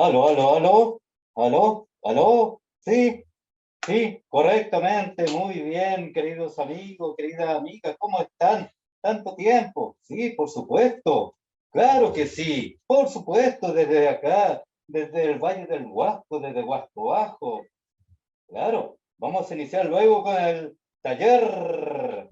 Aló, aló, aló, aló, aló, sí, sí, correctamente, muy bien, queridos amigos, queridas amigas, ¿cómo están? Tanto tiempo, sí, por supuesto, claro que sí, por supuesto, desde acá, desde el Valle del Huasco, desde Huasco Bajo, claro, vamos a iniciar luego con el taller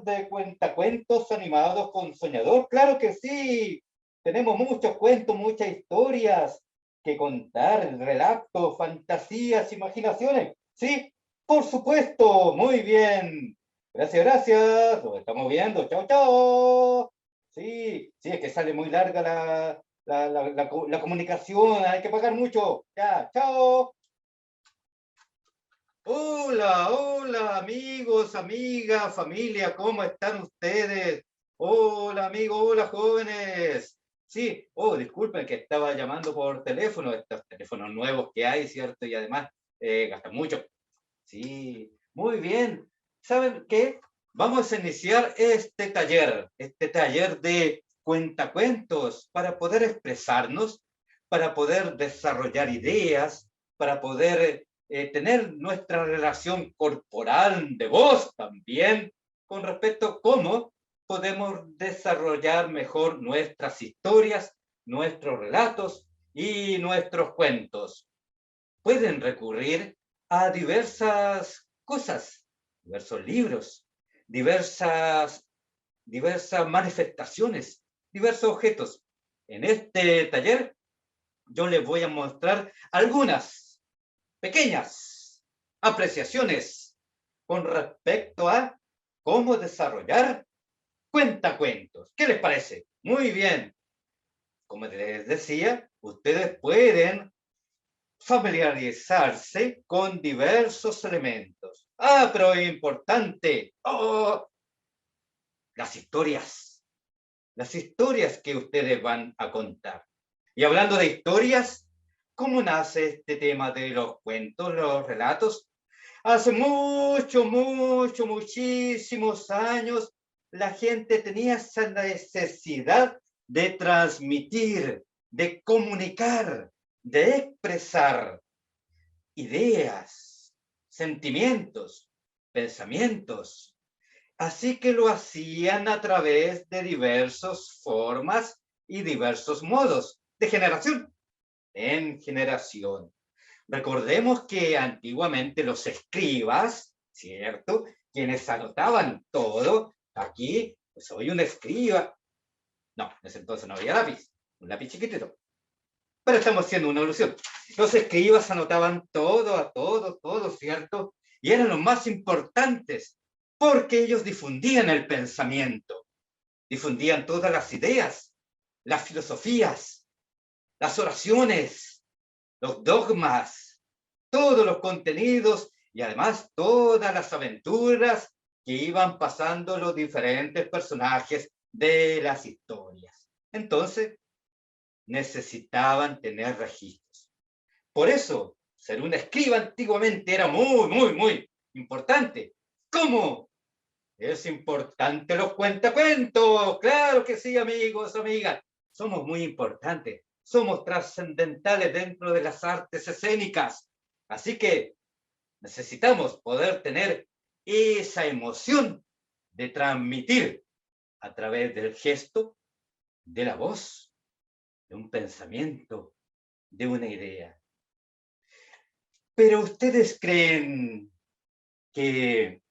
de cuentacuentos animados con Soñador. Claro que sí, tenemos muchos cuentos, muchas historias que contar, relatos, fantasías, imaginaciones. Sí, por supuesto, muy bien. Gracias, gracias. Nos estamos viendo. Chao, chao. Sí, sí, es que sale muy larga la comunicación, hay que pagar mucho. Ya, chao. Hola, hola, amigos, amigas, familia, ¿cómo están ustedes? Hola, amigos, hola, jóvenes. Sí, oh, disculpen que estaba llamando por teléfono, estos teléfonos nuevos que hay, ¿cierto? Y además gastan mucho. Sí, muy bien. ¿Saben qué? Vamos a iniciar este taller de cuentacuentos para poder expresarnos, para poder desarrollar ideas, para poder tener nuestra relación corporal de voz también con respecto a cómo podemos desarrollar mejor nuestras historias, nuestros relatos y nuestros cuentos. Pueden recurrir a diversas cosas, diversos libros, diversas, diversas manifestaciones, diversos objetos. En este taller yo les voy a mostrar algunas pequeñas apreciaciones con respecto a cómo desarrollar cuentacuentos. ¿Qué les parece? Muy bien. Como les decía, ustedes pueden familiarizarse con diversos elementos. Ah, pero es importante. Oh, las historias que ustedes van a contar. Y hablando de historias, ¿cómo nace este tema de los cuentos, los relatos? Hace muchísimos años, la gente tenía esa necesidad de transmitir, de comunicar, de expresar ideas, sentimientos, pensamientos. Así que lo hacían a través de diversas formas y diversos modos, de generación en generación. Recordemos que antiguamente los escribas, ¿cierto? Quienes anotaban todo, aquí soy un escriba. No, en ese entonces no había lápiz, un lápiz chiquitito. Pero estamos haciendo una alusión. Los escribas anotaban todo, a todo, todo, ¿cierto? Y eran los más importantes, porque ellos difundían el pensamiento, difundían todas las ideas, las filosofías, las oraciones, los dogmas, todos los contenidos y además todas las aventuras que iban pasando los diferentes personajes de las historias. Entonces, necesitaban tener registros. Por eso, ser un escriba antiguamente era muy importante. ¿Cómo? Es importante los cuentacuentos. Claro que sí, amigos, amigas. Somos muy importantes. Somos trascendentales dentro de las artes escénicas. Así que necesitamos poder tener esa emoción de transmitir a través del gesto, de la voz, de un pensamiento, de una idea. Pero ustedes creen que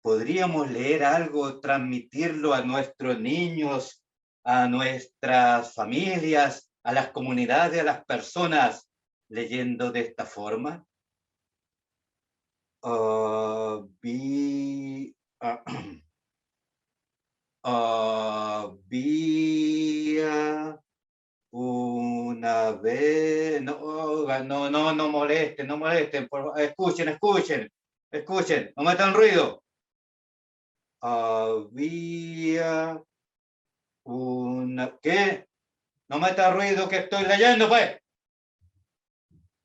podríamos leer algo, transmitirlo a nuestros niños, a nuestras familias, a las comunidades, a las personas, leyendo de esta forma. Había una vez, no molesten, no molesten, escuchen, no metan ruido. Había una, ¿qué? No metan ruido que estoy leyendo, pues.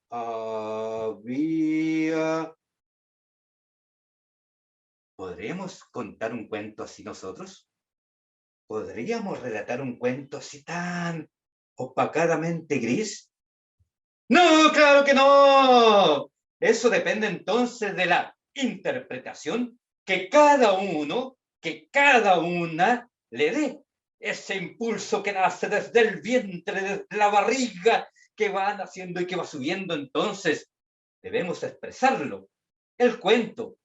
Había, ¿podríamos contar un cuento así nosotros? ¿Podríamos relatar un cuento así tan opacadamente gris? No, claro que no. Eso depende entonces de la interpretación que cada una le dé. Ese impulso que nace desde el vientre, desde la barriga, que va naciendo y que va subiendo, entonces debemos expresarlo. El cuento,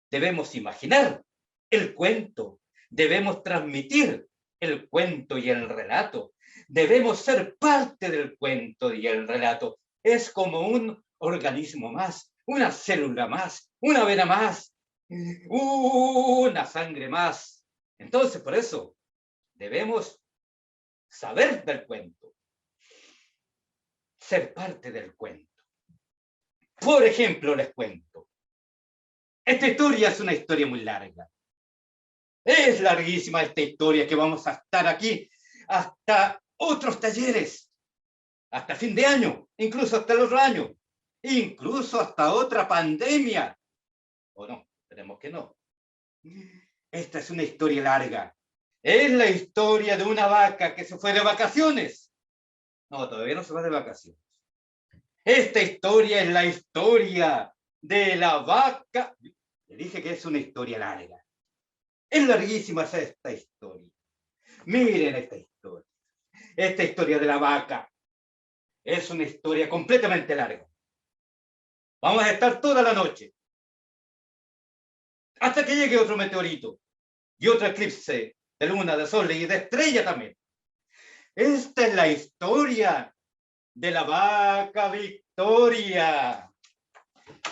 debemos imaginar el cuento, debemos transmitir el cuento y el relato, debemos ser parte del cuento y el relato. Es como un organismo más, una célula más, una vena más, una sangre más. Entonces, por eso, debemos saber del cuento, ser parte del cuento. Por ejemplo, les cuento. Esta historia es una historia muy larga. Es larguísima esta historia que vamos a estar aquí hasta otros talleres, hasta fin de año, incluso hasta el otro año, incluso hasta otra pandemia. ¿O no? Esperemos que no. Esta es una historia larga. Es la historia de una vaca que se fue de vacaciones. No, todavía no se va de vacaciones. Esta historia es la historia de la vaca. Le dije que es una historia larga. Es larguísima esta historia. Miren esta historia. Esta historia de la vaca es una historia completamente larga. Vamos a estar toda la noche. Hasta que llegue otro meteorito y otro eclipse de luna, de sol y de estrella también. Esta es la historia de la vaca Victoria.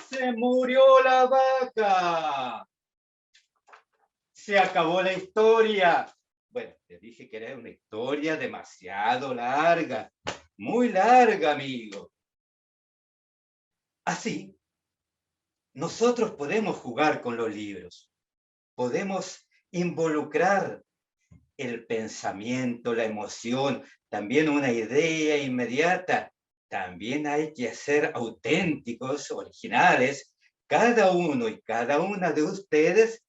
Se murió la vaca. Se acabó la historia. Bueno, les dije que era una historia demasiado larga, muy larga, amigo. Así, nosotros podemos jugar con los libros, podemos involucrar el pensamiento, la emoción, también una idea inmediata. También hay que ser auténticos, originales. Cada uno y cada una de ustedes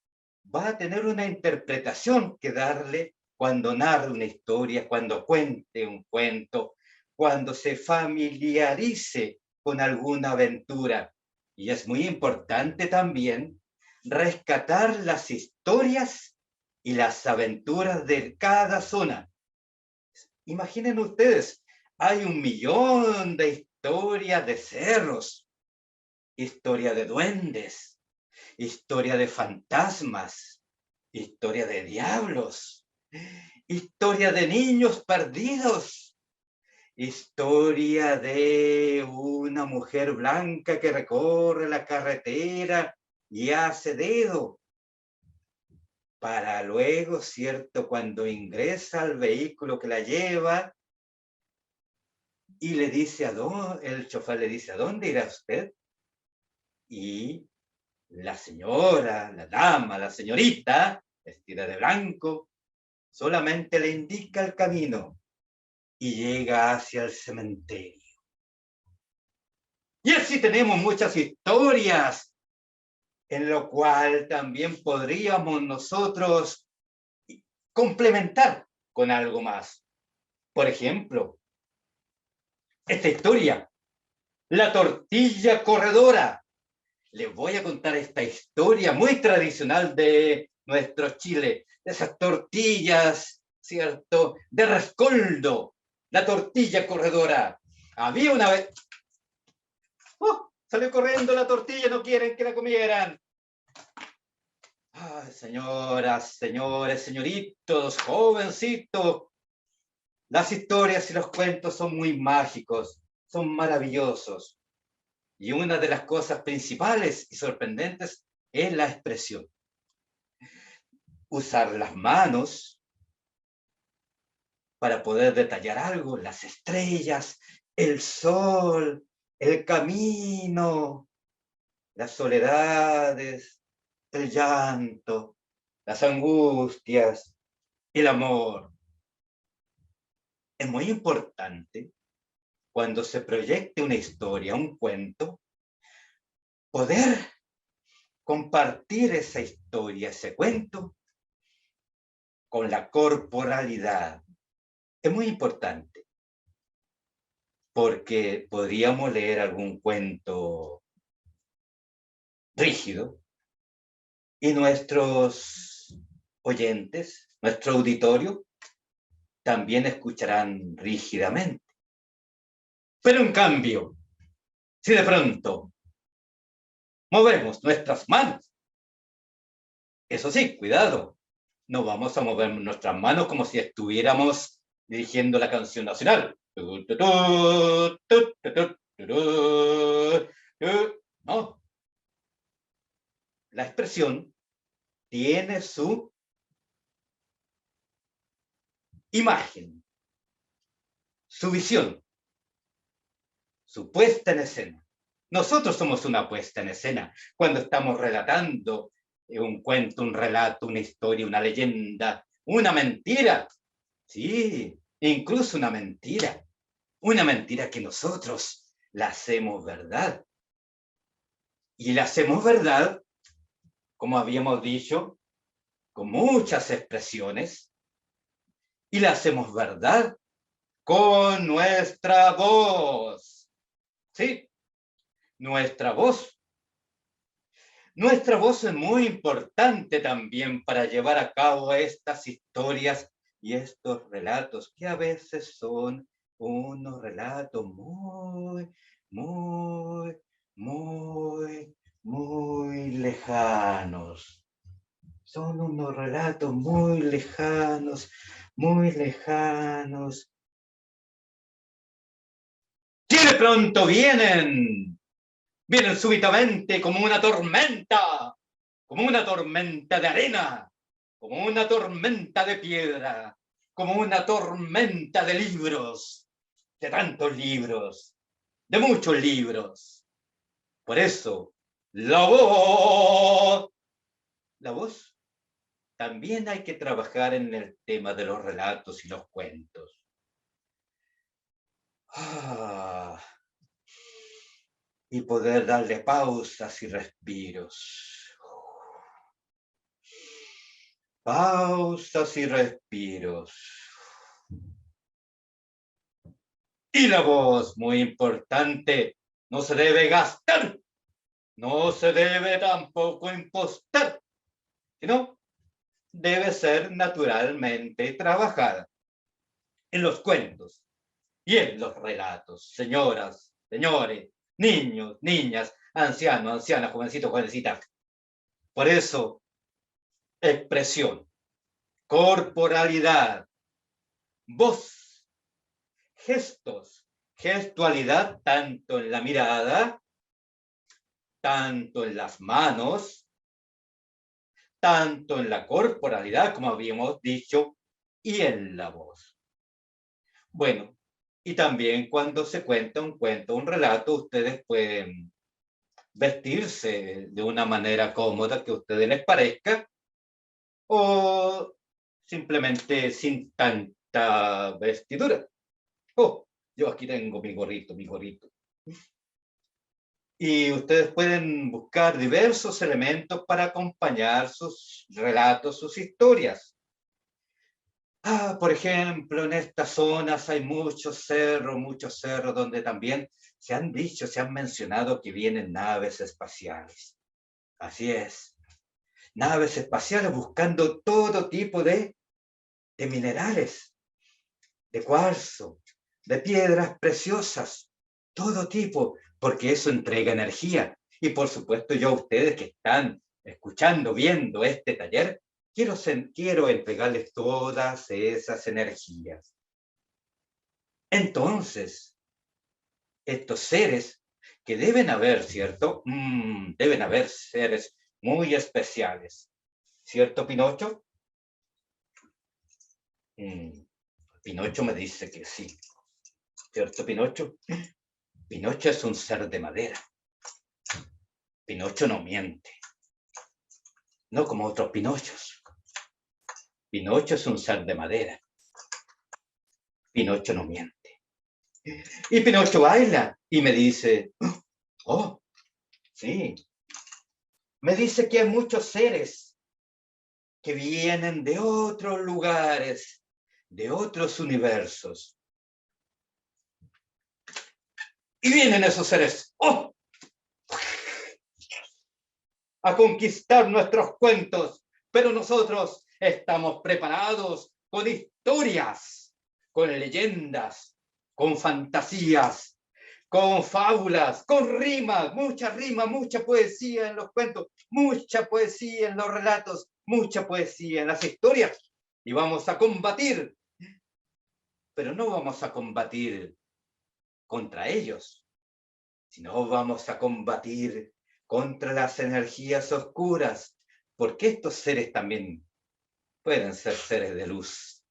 va a tener una interpretación que darle cuando narre una historia, cuando cuente un cuento, cuando se familiarice con alguna aventura. Y es muy importante también rescatar las historias y las aventuras de cada zona. Imaginen ustedes, hay 1.000.000 de historias de cerros, historia de duendes, historia de fantasmas, historia de diablos, historia de niños perdidos, historia de una mujer blanca que recorre la carretera y hace dedo para luego, ¿cierto?, cuando ingresa al vehículo que la lleva y le dice el chofer le dice, ¿a dónde irá usted? Y la señora, la dama, la señorita, vestida de blanco, solamente le indica el camino y llega hacia el cementerio. Y así tenemos muchas historias, en lo cual también podríamos nosotros complementar con algo más. Por ejemplo, esta historia, la tortilla corredora. Les voy a contar esta historia muy tradicional de nuestro Chile, de esas tortillas, ¿cierto?, de rescoldo, la tortilla corredora. Había una vez... salió corriendo la tortilla, no quieren que la comieran. Ay, señoras, señores, señoritos, jovencitos, las historias y los cuentos son muy mágicos, son maravillosos. Y una de las cosas principales y sorprendentes es la expresión. Usar las manos para poder detallar algo, las estrellas, el sol, el camino, las soledades, el llanto, las angustias, el amor. Es muy importante cuando se proyecte una historia, un cuento, poder compartir esa historia, ese cuento, con la corporalidad. Es muy importante. porque podríamos leer algún cuento rígido y nuestros oyentes, nuestro auditorio, también escucharán rígidamente. Pero en cambio, si de pronto movemos nuestras manos, eso sí, cuidado, no vamos a mover nuestras manos como si estuviéramos dirigiendo la canción nacional. No, la expresión tiene su imagen, su visión, su puesta en escena. Nosotros somos una puesta en escena cuando estamos relatando un cuento, un relato, una historia, una leyenda, una mentira. Sí, incluso una mentira. Una mentira que nosotros la hacemos verdad. Y la hacemos verdad, como habíamos dicho, con muchas expresiones. Y la hacemos verdad con nuestra voz. Sí, nuestra voz. Nuestra voz es muy importante también para llevar a cabo estas historias y estos relatos, que a veces son unos relatos muy, muy, muy, muy lejanos. Son unos relatos muy lejanos, muy lejanos. ¡Que de pronto vienen! Vienen súbitamente como una tormenta de arena, como una tormenta de piedra, como una tormenta de libros, de tantos libros, de muchos libros. Por eso, la voz, también hay que trabajar en el tema de los relatos y los cuentos. Y poder darle pausas y respiros. Pausas y respiros. Y la voz, muy importante, no se debe gastar, no se debe tampoco impostar, sino debe ser naturalmente trabajada en los cuentos y en los relatos. Señoras, señores, niños, niñas, ancianos, ancianas, jovencitos, jovencitas. Por eso, expresión, corporalidad, voz, gestos, gestualidad, tanto en la mirada, tanto en las manos, tanto en la corporalidad, como habíamos dicho, y en la voz. Bueno, y también cuando se cuenta un cuento, un relato, ustedes pueden vestirse de una manera cómoda que a ustedes les parezca, o simplemente sin tanta vestidura. Oh, yo aquí tengo mi gorrito, mi gorrito. Y ustedes pueden buscar diversos elementos para acompañar sus relatos, sus historias. Por ejemplo, en estas zonas hay muchos cerros donde también se han dicho, se han mencionado que vienen naves espaciales. Así es, naves espaciales buscando todo tipo de minerales, de cuarzo, de piedras preciosas, todo tipo, porque eso entrega energía. Y por supuesto, yo a ustedes que están escuchando, viendo este taller, quiero entregarles todas esas energías. Entonces, estos seres que deben haber, ¿cierto? Deben haber seres muy especiales. ¿Cierto, Pinocho? Pinocho me dice que sí. ¿Cierto, Pinocho? Pinocho es un ser de madera. Pinocho no miente. No como otros Pinochos. Pinocho es un ser de madera. Pinocho no miente. Y Pinocho baila y me dice, oh, sí. Me dice que hay muchos seres que vienen de otros lugares, de otros universos. Y vienen esos seres, ¡oh!, a conquistar nuestros cuentos, pero nosotros estamos preparados con historias, con leyendas, con fantasías, con fábulas, con rima, mucha poesía en los cuentos, mucha poesía en los relatos, mucha poesía en las historias. Y vamos a combatir, pero no vamos a combatir contra ellos, sino vamos a combatir contra las energías oscuras, porque estos seres también pueden ser seres de luz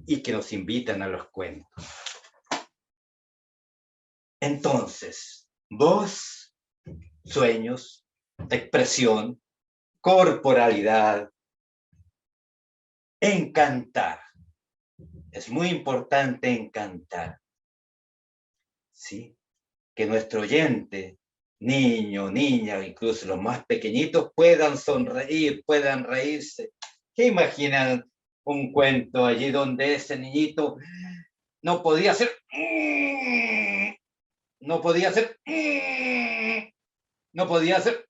y que nos invitan a los cuentos. Entonces, voz, sueños, expresión, corporalidad, encantar. Es muy importante encantar, ¿sí? Que nuestro oyente, niño, niña, incluso los más pequeñitos, puedan sonreír, puedan reírse. ¿Qué imaginan un cuento allí donde ese niñito no podía hacer, no podía hacer, no podía hacer,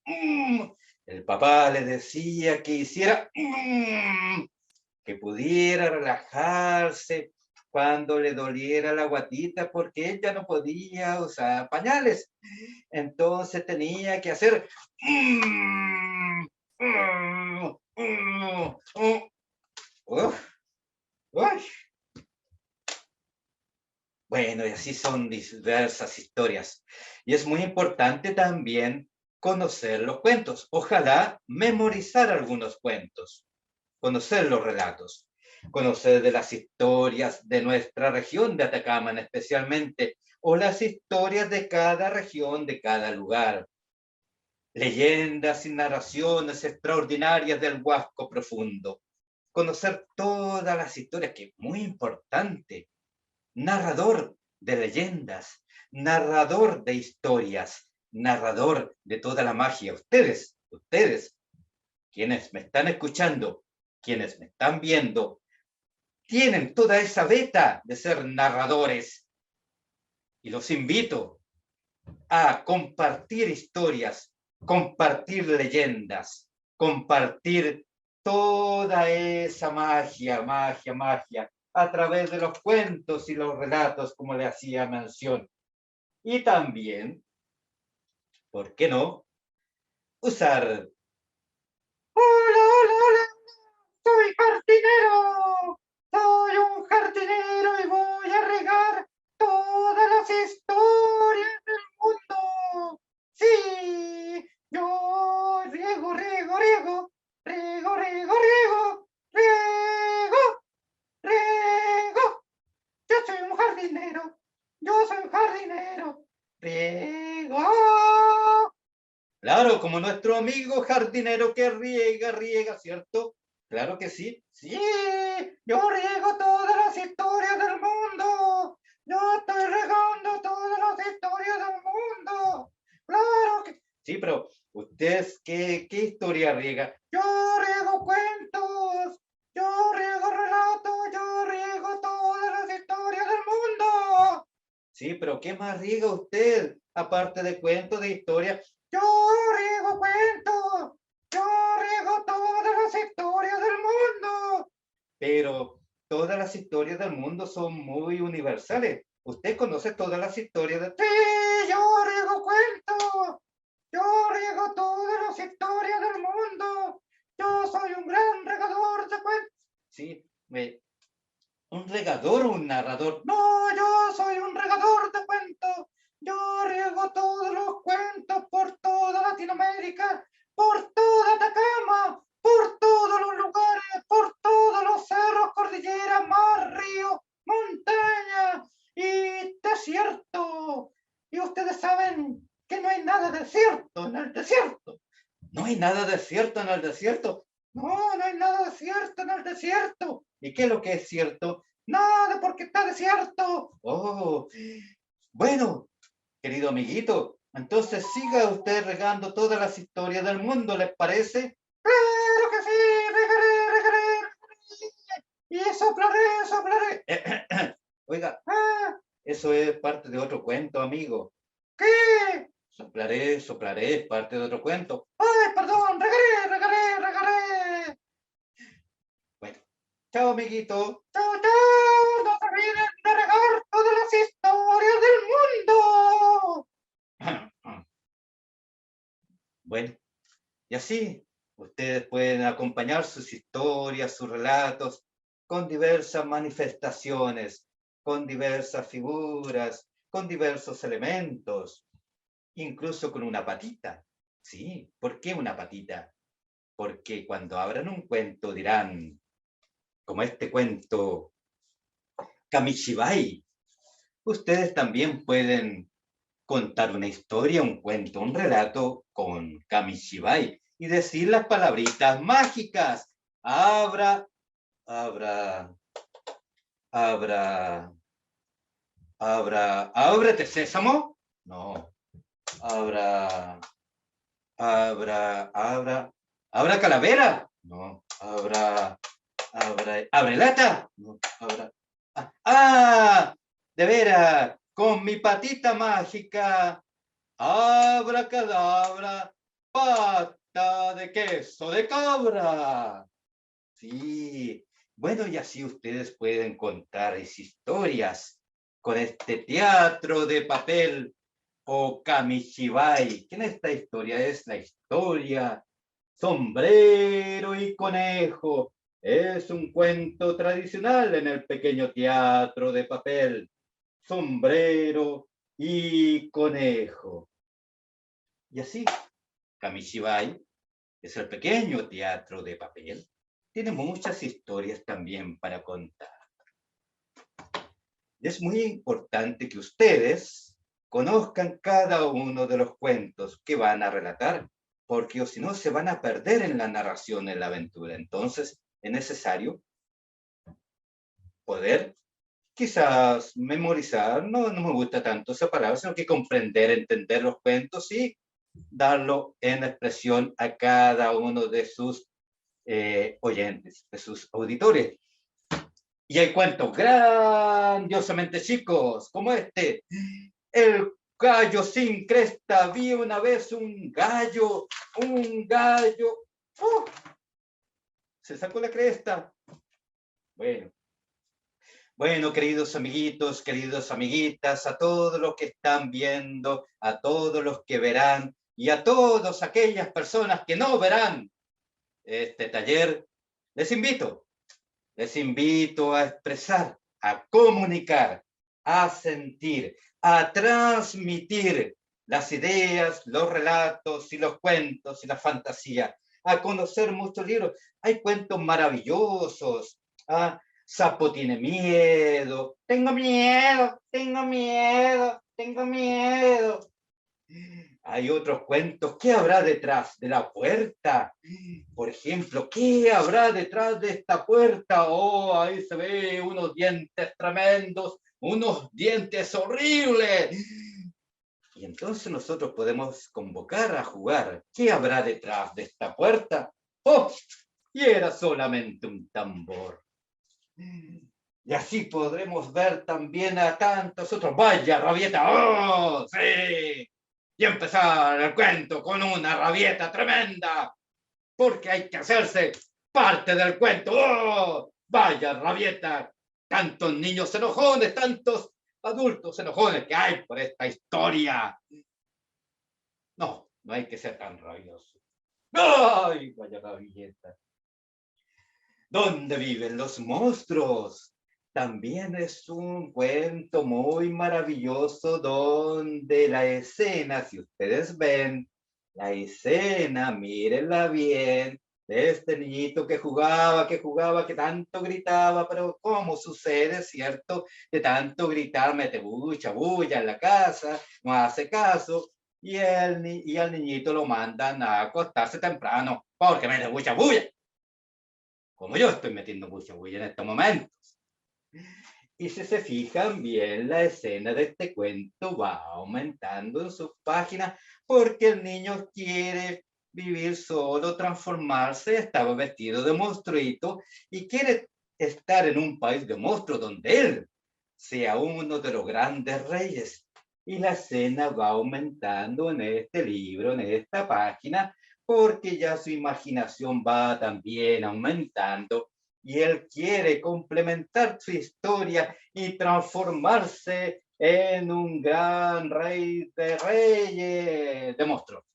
el papá le decía que hiciera, que pudiera relajarse cuando le doliera la guatita, porque ella no podía usar pañales. Entonces tenía que hacer... Bueno, y así son diversas historias. Y es muy importante también conocer los cuentos. Ojalá memorizar algunos cuentos, conocer los relatos, conocer de las historias de nuestra región de Atacama especialmente, o las historias de cada región, de cada lugar. Leyendas y narraciones extraordinarias del Huasco Profundo. Conocer todas las historias, que es muy importante. Narrador de leyendas, narrador de historias, narrador de toda la magia. Ustedes, quienes me están escuchando, quienes me están viendo, tienen toda esa beta de ser narradores. Y los invito a compartir historias, compartir leyendas, compartir toda esa magia, a través de los cuentos y los relatos, como le hacía mención. Y también, ¿por qué no?, usar... Hola, hola, hola, soy jardinero, soy un jardinero y voy a regar todas las historias del mundo. Sí, yo riego, riego, riego, riego, riego, riego, riego, riego. Yo soy un jardinero, yo soy un jardinero, riego. Claro, como nuestro amigo jardinero que riega, ¿cierto? Claro que sí. Sí, yo riego todas las historias del mundo. Yo estoy regando todas las historias del mundo. Claro que sí, pero ¿usted qué historia riega? Yo riego cuentos, yo riego relatos, yo riego todas las historias del mundo. Sí, pero ¿qué más riega usted? Aparte de cuentos, de historias. Yo riego cuentos, yo riego todas las historias del mundo. Pero todas las historias del mundo son muy universales. ¿Usted conoce todas las historias de... Sí, yo riego cuentos, yo riego todas las historias del mundo. Yo soy un gran regador de cuentos. Sí, ¿un regador o un narrador? No, yo soy un regador de cuentos. Yo riego todos los cuentos por toda Latinoamérica, por toda Atacama, por todos los lugares, por todos los cerros, cordilleras, mar, río, montaña y desierto. Y ustedes saben que no hay nada desierto en el desierto. No hay nada desierto en el desierto. No, no hay nada desierto en el desierto. ¿Y qué es lo que es cierto? Nada, porque está desierto. Oh, bueno, querido amiguito, entonces siga usted regando todas las historias del mundo, ¿les parece? Claro que sí, regaré, regaré, regaré. Y soplaré, soplaré. Oiga, Eso es parte de otro cuento, amigo. ¿Qué? Soplaré, soplaré, es parte de otro cuento. ¡Ay, perdón! ¡Regaré, regaré, regaré! Bueno, chao, amiguito. ¡Chao, chao! ¡No se olviden de regar todas las historias del mundo! Bueno, y así ustedes pueden acompañar sus historias, sus relatos, con diversas manifestaciones, con diversas figuras, con diversos elementos, incluso con una patita. Sí, ¿por qué una patita? Porque cuando abran un cuento dirán, como este cuento Kamishibai, ustedes también pueden contar una historia, un cuento, un relato con Kamishibai y decir las palabritas mágicas. Abra, abra, abra, abra, ábrete sésamo. No, abra, abra calavera. No, abre lata. No, de veras, con mi patita mágica. Abracadabra, pata de queso de cabra. Sí, bueno, y así ustedes pueden contar historias con este teatro de papel o Kamishibai, que en esta historia es la historia Sombrero y Conejo. Es un cuento tradicional en el pequeño teatro de papel. Sombrero y Conejo. Y así, Kamishibai es el pequeño teatro de papel. Tiene muchas historias también para contar. Y es muy importante que ustedes conozcan cada uno de los cuentos que van a relatar, porque o si no se van a perder en la narración, en la aventura. Entonces es necesario poder quizás memorizar, no me gusta tanto esa palabra, sino que comprender, entender los cuentos y darlo en expresión a cada uno de sus oyentes, de sus auditores. Y hay cuentos grandiosamente chicos, como este, El gallo sin cresta. Vi una vez un gallo, ¡oh! Se sacó la cresta. Bueno, queridos amiguitos, queridas amiguitas, a todos los que están viendo, a todos los que verán y a todas aquellas personas que no verán este taller, les invito a expresar, a comunicar, a sentir, a transmitir las ideas, los relatos y los cuentos y la fantasía, a conocer muchos libros. Hay cuentos maravillosos. Sapo tiene miedo. Tengo miedo, tengo miedo, tengo miedo. Hay otros cuentos. ¿Qué habrá detrás de la puerta? Por ejemplo, ¿qué habrá detrás de esta puerta? Oh, ahí se ve unos dientes tremendos, unos dientes horribles. Y entonces nosotros podemos convocar a jugar. ¿Qué habrá detrás de esta puerta? ¡Oh! Y era solamente un tambor. Y así podremos ver también a tantos otros. ¡Vaya rabieta! ¡Oh, sí! Y empezar el cuento con una rabieta tremenda, porque hay que hacerse parte del cuento. ¡Oh! Vaya rabieta, tantos niños enojones, tantos adultos enojones que hay por esta historia. No hay que ser tan rabioso. ¡Ay, vaya rabieta! ¿Dónde viven los monstruos? También es un cuento muy maravilloso donde la escena, si ustedes ven, la escena, mírenla bien, de este niñito que jugaba, que tanto gritaba, pero ¿cómo sucede, cierto? De tanto gritar, mete mucha bulla en la casa, no hace caso, y al niñito lo mandan a acostarse temprano, porque mete mucha bulla, como yo estoy metiendo mucha bulla en este momento. Y si se fijan bien, la escena de este cuento va aumentando en sus páginas porque el niño quiere vivir solo, transformarse, estaba vestido de monstruito y quiere estar en un país de monstruos donde él sea uno de los grandes reyes. Y la escena va aumentando en este libro, en esta página, porque ya su imaginación va también aumentando y él quiere complementar su historia y transformarse en un gran rey de reyes de monstruos.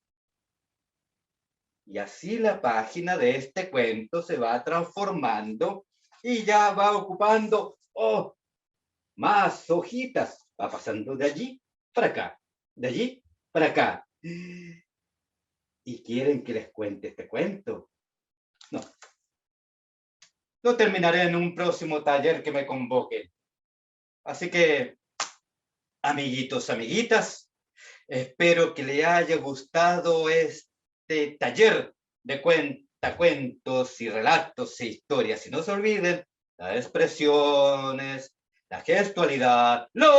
Y así la página de este cuento se va transformando y ya va ocupando más hojitas. Va pasando de allí para acá, de allí para acá. ¿Y quieren que les cuente este cuento? No. Lo terminaré en un próximo taller que me convoquen. Así que, amiguitos, amiguitas, espero que les haya gustado este taller de cuentos y relatos e historias. Y no se olviden las expresiones, la gestualidad, la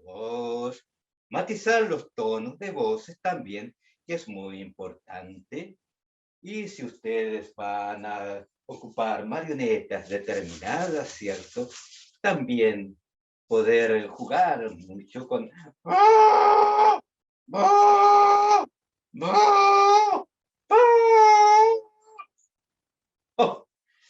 voz, matizar los tonos de voces también, que es muy importante. Y si ustedes van a ocupar marionetas determinadas, ¿cierto? También poder jugar mucho con ¡ah! ¡ah! ¡ah! ¡ah! Oh,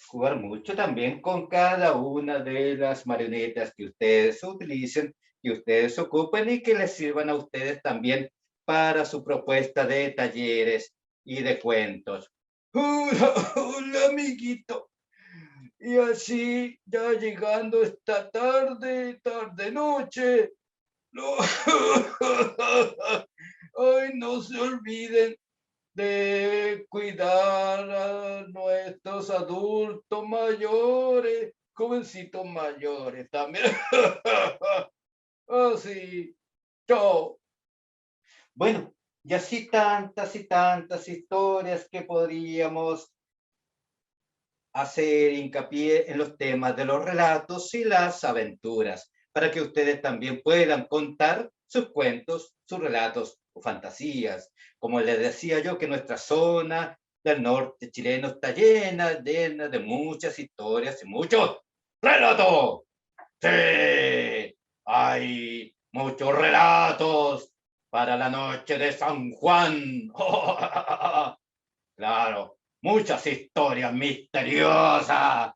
jugar mucho también con cada una de las marionetas que ustedes utilicen, que ustedes ocupen y que les sirvan a ustedes también para su propuesta de talleres y de cuentos. Hola, hola, amiguito. Y así, ya llegando esta tarde, tarde noche, no, ay, no se olviden de cuidar a nuestros adultos mayores, jovencitos mayores también. Así, chao. Bueno, y así tantas y tantas historias que podríamos hacer hincapié en los temas de los relatos y las aventuras, para que ustedes también puedan contar sus cuentos, sus relatos o fantasías. Como les decía yo, que nuestra zona del norte chileno está llena, llena de muchas historias y muchos relatos. Sí, hay muchos relatos para la noche de San Juan. Claro, muchas historias misteriosas.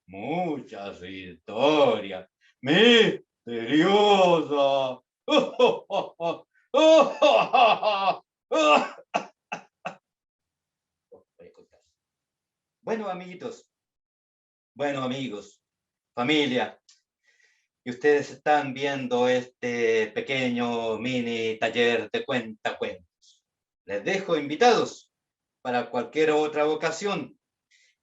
Muchas historias misteriosas. Bueno, amiguitos, bueno, amigos, familia, y ustedes están viendo este pequeño mini taller de cuentacuentos. Les dejo invitados para cualquier otra ocasión.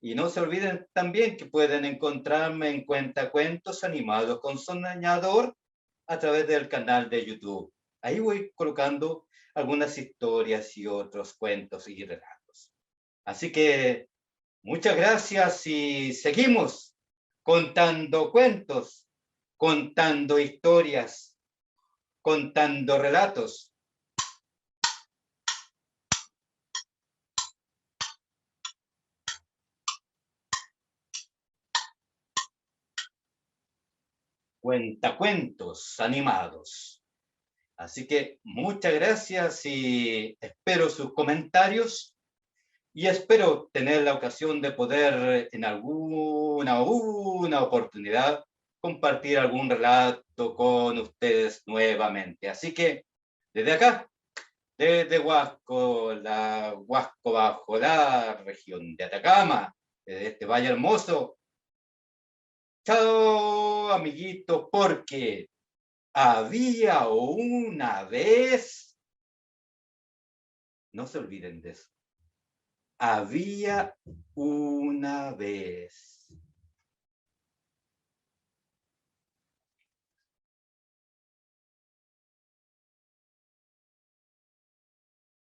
Y no se olviden también que pueden encontrarme en Cuentacuentos Animados con Soñador a través del canal de YouTube. Ahí voy colocando algunas historias y otros cuentos y relatos. Así que muchas gracias y seguimos contando cuentos, contando historias, contando relatos. Cuentacuentos animados. Así que muchas gracias y espero sus comentarios y espero tener la ocasión de poder en una oportunidad compartir algún relato con ustedes nuevamente. Así que desde acá, desde Huasco Bajo, la región de Atacama, desde este valle hermoso, chao amiguitos, porque había una vez, no se olviden de eso, había una vez.